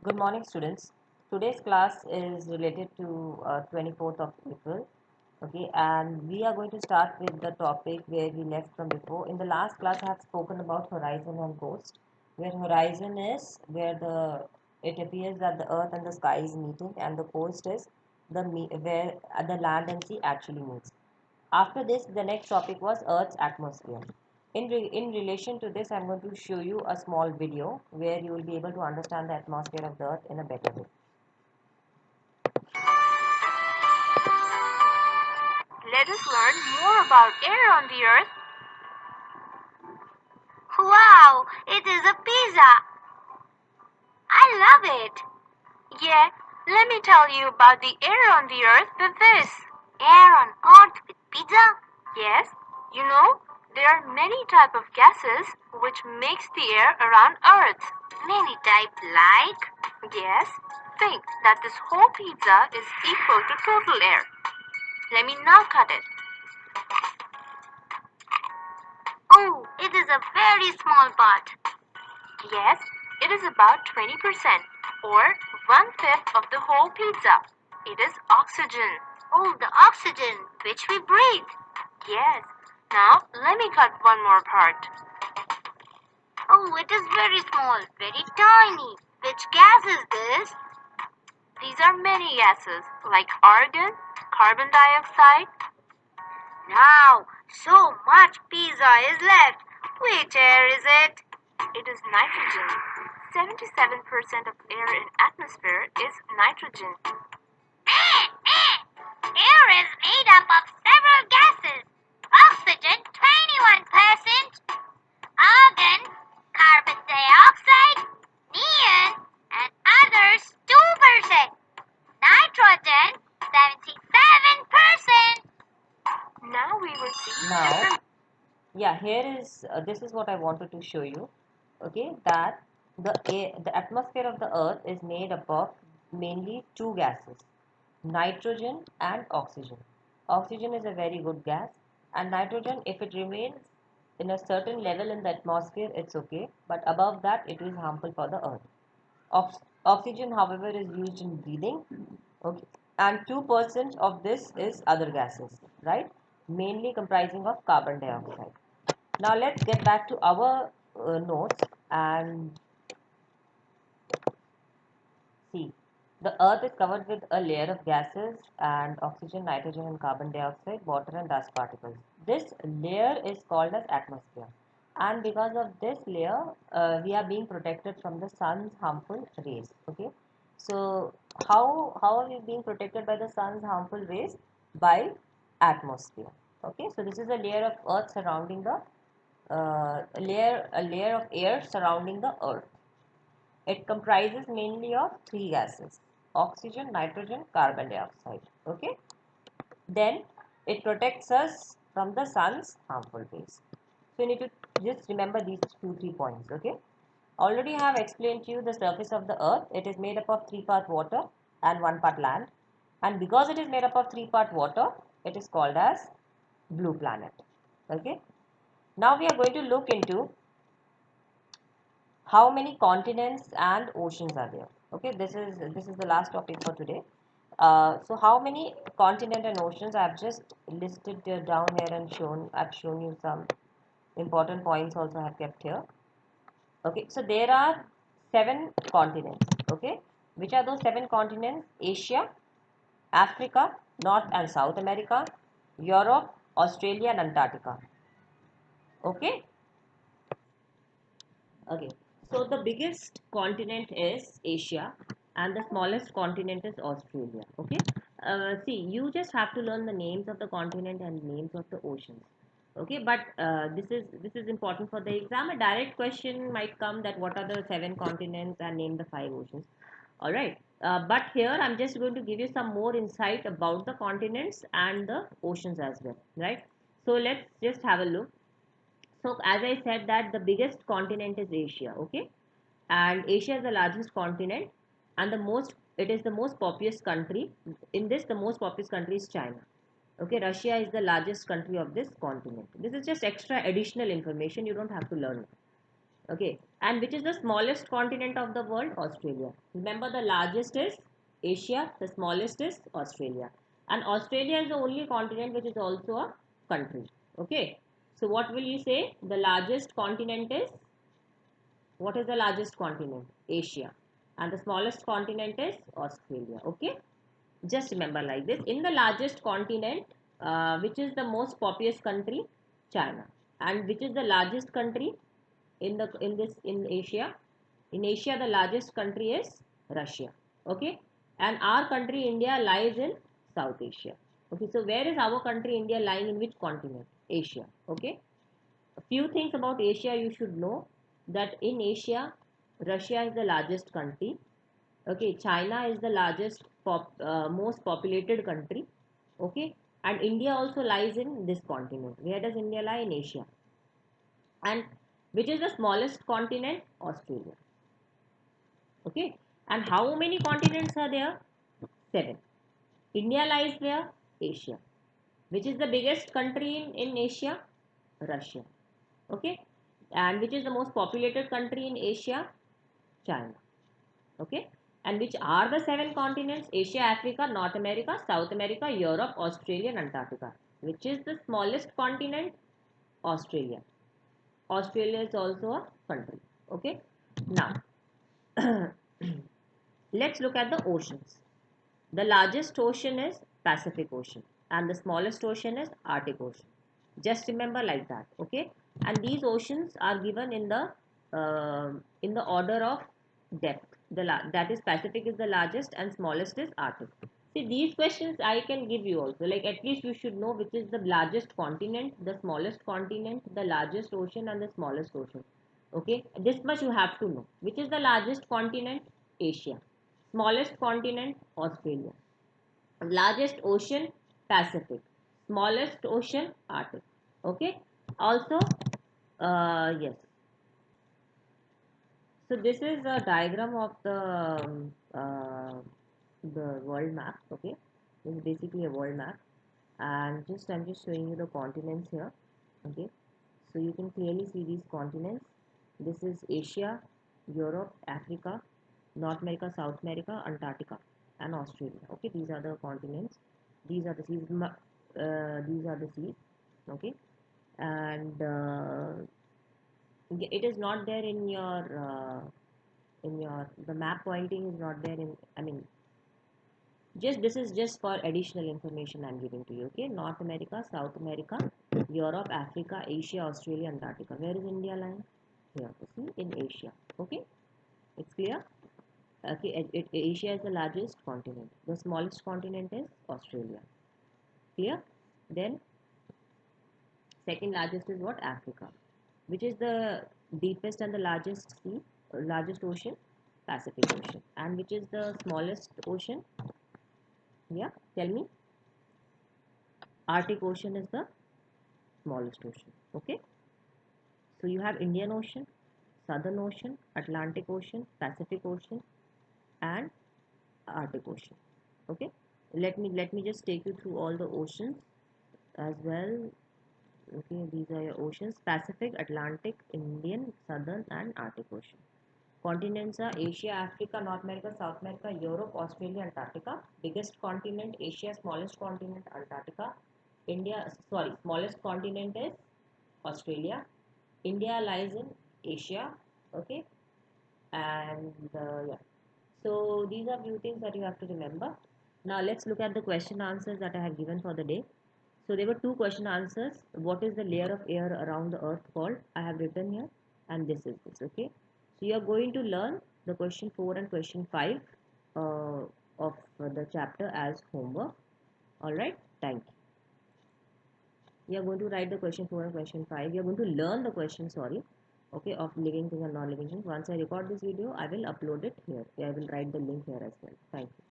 Good morning, students. Today's class is related to 24th of April. Okay, and we are going to start with the topic where we left from before. In the last class, I have spoken about horizon and coast, where horizon is where it appears that the earth and the sky is meeting, and the coast is where the land and sea actually meets. After this, the next topic was Earth's atmosphere. In relation to this, I'm going to show you a small video where you will be able to understand the atmosphere of the Earth in a better way. Let us learn more about air on the earth. Wow, it is a pizza. I love it. Yeah, let me tell you about the air on the earth with this. Air on earth with pizza? Yes, you know, there are many types of gases which makes the air around earth. Many types like? Yes, think that this whole pizza is equal to total air. Let me now cut it. Oh, it is a very small part. Yes, it is about 20% or one-fifth of the whole pizza. It is oxygen. Oh, the oxygen which we breathe. Yes. Now, let me cut one more part. Oh, it is very small, very tiny. Which gas is this? These are many gases like argon, carbon dioxide. Now, so much pizza is left. Which air is it? It is nitrogen. 77% of air in atmosphere is nitrogen. Air is made up of several gases. Oxygen 21%, argon, carbon dioxide, neon, and others 2%. Nitrogen 77%. Now we will see Now, different. this is what I wanted to show you. Okay, that the atmosphere of the Earth is made up of mainly two gases, nitrogen and oxygen. Oxygen is a very good gas, and nitrogen, if it remains in a certain level in the atmosphere, it's okay, but above that, it is harmful for the Earth. Oxygen, however, is used in breathing. Okay, and 2% of this is other gases, right? Mainly comprising of carbon dioxide. Now let's get back to our notes and see. The Earth is covered with a layer of gases and oxygen, nitrogen, and carbon dioxide, water, and dust particles. This layer is called as atmosphere. And because of this layer, we are being protected from the sun's harmful rays. Okay. So how are we being protected by the sun's harmful rays? By atmosphere. Okay. So this is a layer of Earth surrounding the a layer of air surrounding the Earth. It comprises mainly of three gases, oxygen, nitrogen, carbon dioxide. Okay. Then it protects us from the sun's harmful rays. So you need to just remember these 2 3 points. Okay. Already I have explained to you the surface of the earth. It is made up of 3 part water and 1 part land. And because it is made up of 3 part water, it is called as blue planet. Okay. Now we are going to look into how many continents and oceans are there. Okay, this is the last topic for today. So how many continent and oceans? I've just listed down here and I've shown you some important points also. I have kept here. Okay, so there are 7 continents. Okay, which are those 7 continents? Asia, Africa, North and South America, Europe, Australia, and Antarctica. Okay. Okay, so the biggest continent is Asia and the smallest continent is Australia. Okay, see, you just have to learn the names of the continent and names of the oceans. Okay, but this is important for the exam. A direct question might come that what are the 7 continents and name the 5 oceans. All right, but here I'm just going to give you some more insight about the continents and the oceans as well. Right, so let's just have a look. So as I said that the biggest continent is Asia, okay? And Asia is the largest continent and it is the most populous country. In this, the most populous country is China. Okay, Russia is the largest country of this continent. This is just extra additional information. You don't have to learn it. Okay, and which is the smallest continent of the world? Australia. Remember, the largest is Asia, the smallest is Australia, and Australia is the only continent which is also a country. Okay, so what will you say? The largest continent is, what is the largest continent? Asia, and the smallest continent is Australia. Okay, just remember like this. In the largest continent, which is the most populous country? China. And which is the largest country in Asia? In Asia, the largest country is Russia. Okay, and our country India lies in South Asia. Okay, so where is our country India lying, in which continent? Asia. Okay, a few things about Asia you should know, that in Asia, Russia is the largest country. Okay, China is the largest most populated country. Okay, and India also lies in this continent. Where does India lie? In Asia. And which is the smallest continent? Australia. Okay, and how many continents are there? Seven. India lies where? Asia. Which is the biggest country in Asia? Russia. Okay, and which is the most populated country in Asia? China. Okay, and which are the seven continents? Asia, Africa, North America, South America, Europe, Australia, and Antarctica. Which is the smallest continent? Australia. Australia is also a country. Okay, now let's look at the oceans. The largest ocean is Pacific Ocean, and the smallest ocean is Arctic Ocean. Just remember like that. Okay, and these oceans are given in the order of depth. That is, Pacific is the largest and smallest is Arctic. See, these questions I can give you also. Like, at least you should know which is the largest continent, the smallest continent, the largest ocean, and the smallest ocean. Okay, this much you have to know. Which is the largest continent? Asia. Smallest continent? Australia. Largest ocean? Pacific. Smallest ocean? Arctic. Okay, also, yes, so this is a diagram of the world map. Okay, this is basically a world map, and I'm just showing you the continents here. Okay, so you can clearly see these continents. This is Asia, Europe, Africa, North America, South America, Antarctica, and Australia. Okay, these are the continents. These are the seas. These are the seas. Okay, and it is not there in your the map pointing is not there in, I mean, just this is just for additional information I'm giving to you. Okay, North America, South America, Europe, Africa, Asia, Australia, Antarctica. Where is India lying? Here, see, in Asia. Okay, it's clear. Okay, Asia is the largest continent. The smallest continent is Australia. Clear? Then second largest is what? Africa. Which is the deepest and the largest sea, largest ocean? Pacific Ocean. And which is the smallest ocean? Yeah, tell me. Arctic Ocean is the smallest ocean. Okay, so you have Indian Ocean, Southern Ocean, Atlantic Ocean, Pacific Ocean, and Arctic Ocean. Okay, let me just take you through all the oceans as well. Okay, these are your oceans: Pacific, Atlantic, Indian, Southern, and Arctic Ocean. Continents are Asia, Africa, North America, South America, Europe, Australia, Antarctica. Biggest continent Asia, smallest continent Antarctica. India, sorry, smallest continent is Australia. India lies in Asia. Okay, and yeah. So these are few things that you have to remember. Now let's look at the question answers that I have given for the day. So there were two question answers. What is the layer of air around the earth called? I have written here, and this is this. Okay, so you are going to learn the question 4 and question 5 of the chapter as homework. All right, thank you. We are going to write the question 4 and question 5. We are going to learn the question, sorry, okay, of living things and non-living things. Once I record this video, I will upload it here. I will write the link here as well. Thank you.